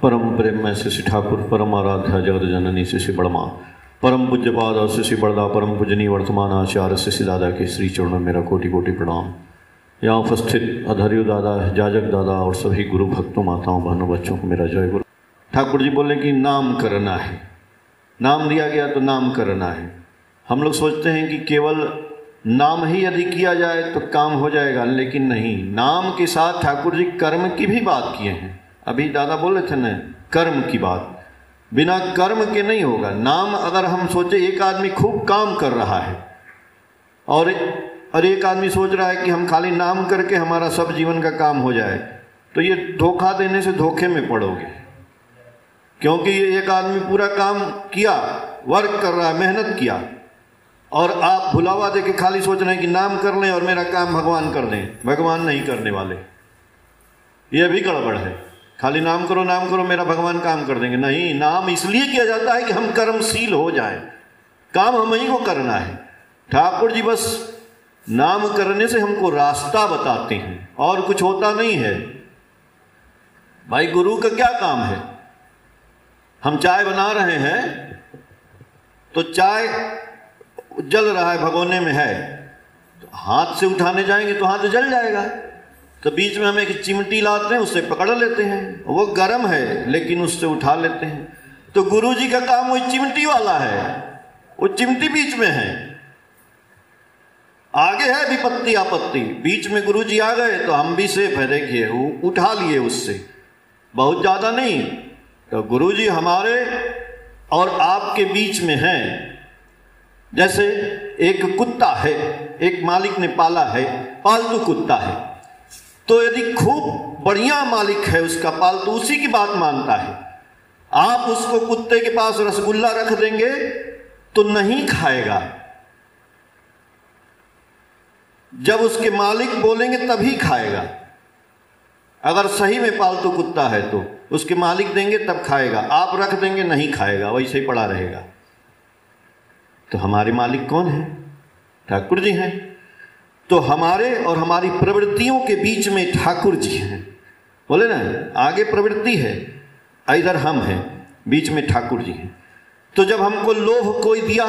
परम प्रेम में श्री ठाकुर परम आराध्या जगत जननी श्री बड़मा परम पूज्य पाद श्री बड़दा परम पूजनीय वर्तमान आचार्य श्री दादा के श्री चरणों में मेरा कोटि कोटि प्रणाम। यहाँ उपस्थित अधर्यु दादा, जाजक दादा और सभी गुरु भक्तों, माताओं, बहनों, बच्चों को मेरा जय गुरु। ठाकुर जी बोले कि नाम करना है, नाम दिया गया तो नाम करना है। हम लोग सोचते हैं कि केवल नाम ही यदि किया जाए तो काम हो जाएगा, लेकिन नहीं, नाम के साथ ठाकुर जी कर्म की भी बात किए हैं। अभी दादा बोले थे ना, कर्म की बात, बिना कर्म के नहीं होगा। नाम अगर हम सोचे एक आदमी खूब काम कर रहा है और एक आदमी सोच रहा है कि हम खाली नाम करके हमारा सब जीवन का काम हो जाए, तो ये धोखा देने से धोखे में पड़ोगे। क्योंकि ये एक आदमी पूरा काम किया, वर्क कर रहा है, मेहनत किया, और आप भुलावा दे के खाली सोच रहे हैं कि नाम कर लें और मेरा काम भगवान कर दें। भगवान नहीं करने वाले, यह भी गड़बड़ है। खाली नाम करो मेरा भगवान काम कर देंगे, नहीं। नाम इसलिए किया जाता है कि हम कर्मशील हो जाएं, काम हम ही को करना है। ठाकुर जी बस नाम करने से हमको रास्ता बताते हैं और कुछ होता नहीं है। भाई गुरु का क्या काम है? हम चाय बना रहे हैं तो चाय जल रहा है, भगोने में है, तो हाथ से उठाने जाएंगे तो हाथ जल जाएगा। तो बीच में हम एक चिमटी लाते हैं, उससे पकड़ लेते हैं, वो गर्म है लेकिन उससे उठा लेते हैं। तो गुरु जी का काम वही चिमटी वाला है, वो चिमटी बीच में है, आगे है विपत्ति आपत्ति, बीच में गुरु जी आ गए तो हम भी सेफ है। देखिए वो उठा लिए, उससे बहुत ज्यादा नहीं। तो गुरु जी हमारे और आपके बीच में हैं। जैसे एक कुत्ता है, एक मालिक ने पाला है, पालतू कुत्ता है, तो यदि खूब बढ़िया मालिक है उसका, पालतू उसी की बात मानता है, आप उसको कुत्ते के पास रसगुल्ला रख देंगे तो नहीं खाएगा। जब उसके मालिक बोलेंगे तभी खाएगा। अगर सही में पालतू कुत्ता है तो उसके मालिक देंगे तब खाएगा, आप रख देंगे नहीं खाएगा, वैसे ही पड़ा रहेगा। तो हमारे मालिक कौन है? ठाकुर जी हैं। तो हमारे और हमारी प्रवृत्तियों के बीच में ठाकुर जी हैं। बोले ना, आगे प्रवृत्ति है, इधर हम हैं, बीच में ठाकुर जी हैं। तो जब हमको लोभ कोई दिया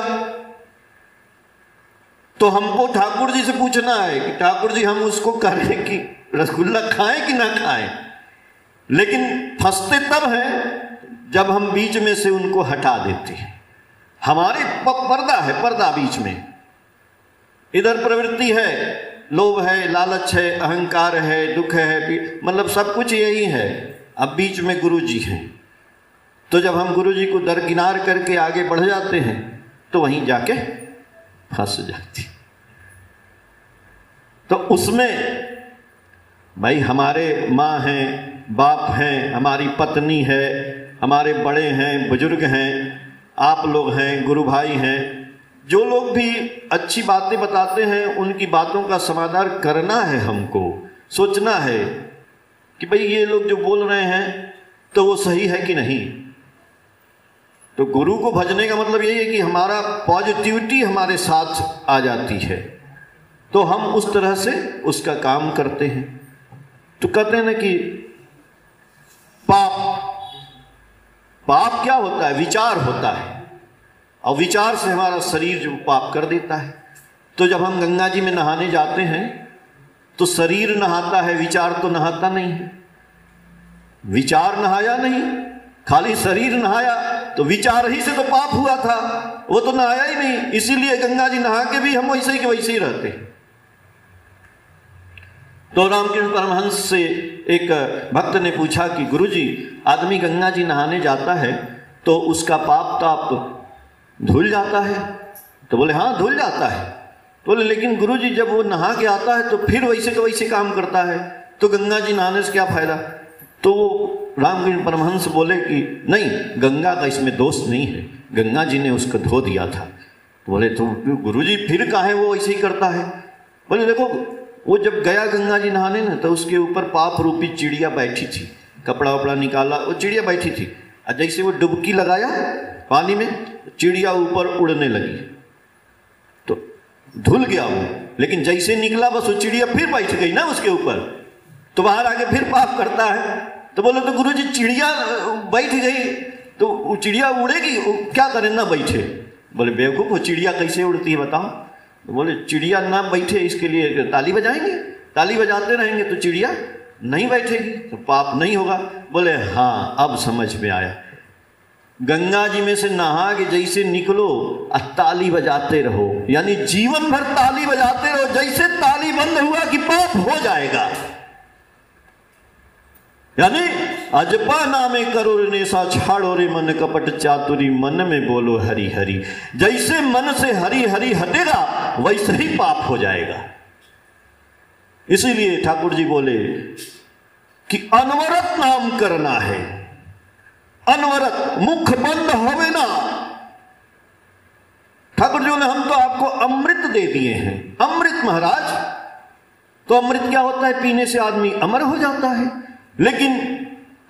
तो हमको ठाकुर जी से पूछना है कि ठाकुर जी हम उसको करें कि रसगुल्ला खाएं कि ना खाएं। लेकिन फंसते तब हैं जब हम बीच में से उनको हटा देते हैं। हमारे पर्दा है, पर्दा बीच में, इधर प्रवृत्ति है, लोभ है, लालच है, अहंकार है, दुख है, मतलब सब कुछ यही है। अब बीच में गुरु जी हैं। तो जब हम गुरु जी को दरकिनार करके आगे बढ़ जाते हैं तो वहीं जाके फंस जाती। तो उसमें भाई हमारे माँ हैं, बाप हैं, हमारी पत्नी है, हमारे बड़े हैं, बुजुर्ग हैं, आप लोग हैं, गुरु भाई हैं, जो लोग भी अच्छी बातें बताते हैं उनकी बातों का समाधान करना है। हमको सोचना है कि भाई ये लोग जो बोल रहे हैं तो वो सही है कि नहीं। तो गुरु को भजने का मतलब यही है कि हमारा पॉजिटिविटी हमारे साथ आ जाती है, तो हम उस तरह से उसका काम करते हैं। तो कहते हैं ना कि पाप क्या होता है? विचार होता है, और विचार से हमारा शरीर जो पाप कर देता है। तो जब हम गंगा जी में नहाने जाते हैं तो शरीर नहाता है, विचार तो नहाता नहीं है। विचार नहाया नहीं, खाली शरीर नहाया, तो विचार ही से तो पाप हुआ था, वो तो नहाया ही नहीं। इसीलिए गंगा जी नहा के भी हम वैसे ही के वैसे ही रहते हैं। तो रामकृष्ण परमहंस से एक भक्त ने पूछा कि गुरुजी, आदमी गंगा जी नहाने जाता है तो उसका पाप ताप धुल जाता है? तो बोले हाँ धुल जाता है। तो बोले लेकिन गुरुजी जब वो नहा के आता है तो फिर वैसे का वैसे काम करता है, तो गंगा जी नहाने से क्या फायदा? तो रामकृष्ण परमहंस बोले कि नहीं, गंगा का इसमें दोष नहीं है, गंगा जी ने उसको धो दिया था। तो बोले तो गुरुजी फिर काहे वो ऐसे ही करता है? बोले देखो, वो जब गया गंगा जी नहाने ना तो उसके ऊपर पाप रूपी चिड़िया बैठी थी, कपड़ा वपड़ा निकाला, वो चिड़िया बैठी थी, और जैसे वो डुबकी लगाया पानी में, चिड़िया ऊपर उड़ने लगी तो धुल गया वो। लेकिन जैसे निकला बस वो चिड़िया फिर बैठ गई ना उसके ऊपर, तो बाहर आके फिर पाप करता है। तो बोले तो गुरुजी चिड़िया बैठ गई तो वो चिड़िया उड़ेगी, क्या करें ना बैठे। बोले बेवकूफ, वो चिड़िया कैसे उड़ती है बताओ। तो बोले चिड़िया ना बैठे इसके लिए ताली बजाएंगे, ताली बजाते रहेंगे तो चिड़िया नहीं बैठेगी तो पाप नहीं होगा। बोले हाँ अब समझ में आया, गंगा जी में से नहा के जैसे निकलो और ताली बजाते रहो, यानी जीवन भर ताली बजाते रहो, जैसे ताली बंद हुआ कि पाप हो जाएगा। यानी अजपा नामे करो रे नेसा, छाड़ो रे मन कपट चातुरी, मन में बोलो हरि हरि। जैसे मन से हरि हरि हटेगा वैसे ही पाप हो जाएगा। इसीलिए ठाकुर जी बोले कि अनवरत नाम करना है, अनवरत, मुख बंद होवे ना। ठाकुर जी बोले हम तो आपको अमृत दे दिए हैं। अमृत महाराज, तो अमृत क्या होता है? पीने से आदमी अमर हो जाता है, लेकिन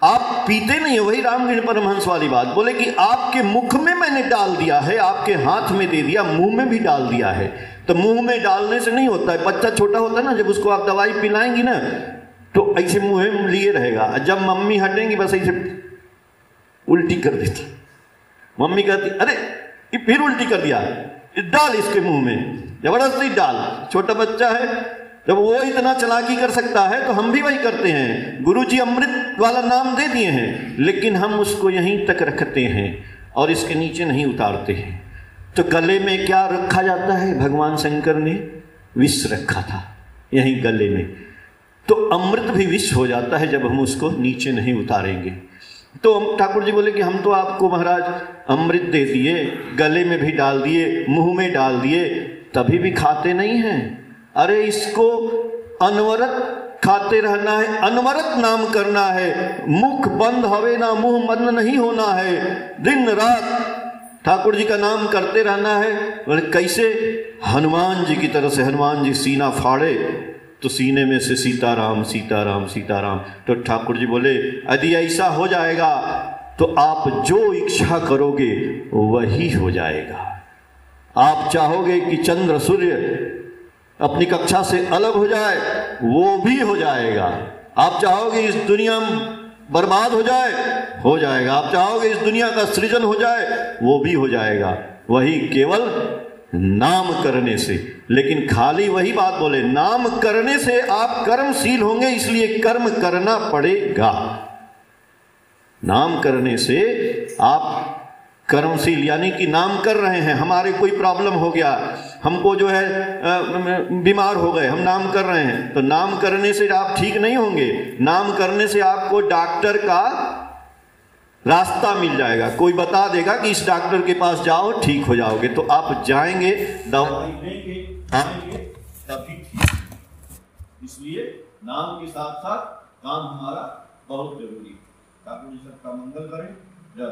आप पीते नहीं हो। वही रामकृष्ण परमहंस वाली बात बोले कि आपके मुख में मैंने डाल दिया है, आपके हाथ में दे दिया, मुंह में भी डाल दिया है। तो मुंह में डालने से नहीं होता है। बच्चा छोटा होता है ना, जब उसको आप दवाई पिलाएंगी ना तो ऐसे मुंह में लिए रहेगा, जब मम्मी हटेंगी बस ऐसे उल्टी कर देती। मम्मी कहती अरे ये फिर उल्टी कर दिया, डाल इसके मुंह में, जबरदस्ती डाल। छोटा बच्चा है, जब वो इतना चालाकी कर सकता है तो हम भी वही करते हैं। गुरुजी अमृत वाला नाम दे दिए हैं, लेकिन हम उसको यहीं तक रखते हैं और इसके नीचे नहीं उतारते हैं। तो गले में क्या रखा जाता है? भगवान शंकर ने विष रखा था यहीं गले में, तो अमृत भी विष हो जाता है जब हम उसको नीचे नहीं उतारेंगे। तो ठाकुर जी बोले कि हम तो आपको महाराज अमृत दे दिए, गले में भी डाल दिए, मुंह में डाल दिए, तभी भी खाते नहीं हैं। अरे इसको अनवरत खाते रहना है, अनवरत नाम करना है, मुख बंद होवे ना, मुंह बंद नहीं होना है, दिन रात ठाकुर जी का नाम करते रहना है। बोले कैसे? हनुमान जी की तरह से। हनुमान जी सीना फाड़े तो सीने में से सीताराम सीताराम सीताराम। तो ठाकुर जी बोले यदि ऐसा हो जाएगा तो आप जो इच्छा करोगे वही हो जाएगा। आप चाहोगे कि चंद्र सूर्य अपनी कक्षा से अलग हो जाए, वो भी हो जाएगा। आप चाहोगे इस दुनिया बर्बाद हो जाएगा। आप चाहोगे इस दुनिया का सृजन हो जाए, वो भी हो जाएगा। वही केवल नाम करने से। लेकिन खाली वही बात बोले, नाम करने से आप कर्मशील होंगे, इसलिए कर्म करना पड़ेगा। नाम करने से आप कर्मशील, यानी कि नाम कर रहे हैं। हमारे कोई प्रॉब्लम हो गया, हमको जो है बीमार हो गए, हम नाम कर रहे हैं, तो नाम करने से आप ठीक नहीं होंगे। नाम करने से आपको डॉक्टर का रास्ता मिल जाएगा, कोई बता देगा कि इस डॉक्टर के पास जाओ ठीक हो जाओगे, तो आप जाएंगे, दवाई लेंगे, तभी ठीक। इसलिए नाम के साथ साथ काम हमारा बहुत जरूरी है। ठाकुर जी सबका मंगल करें। जय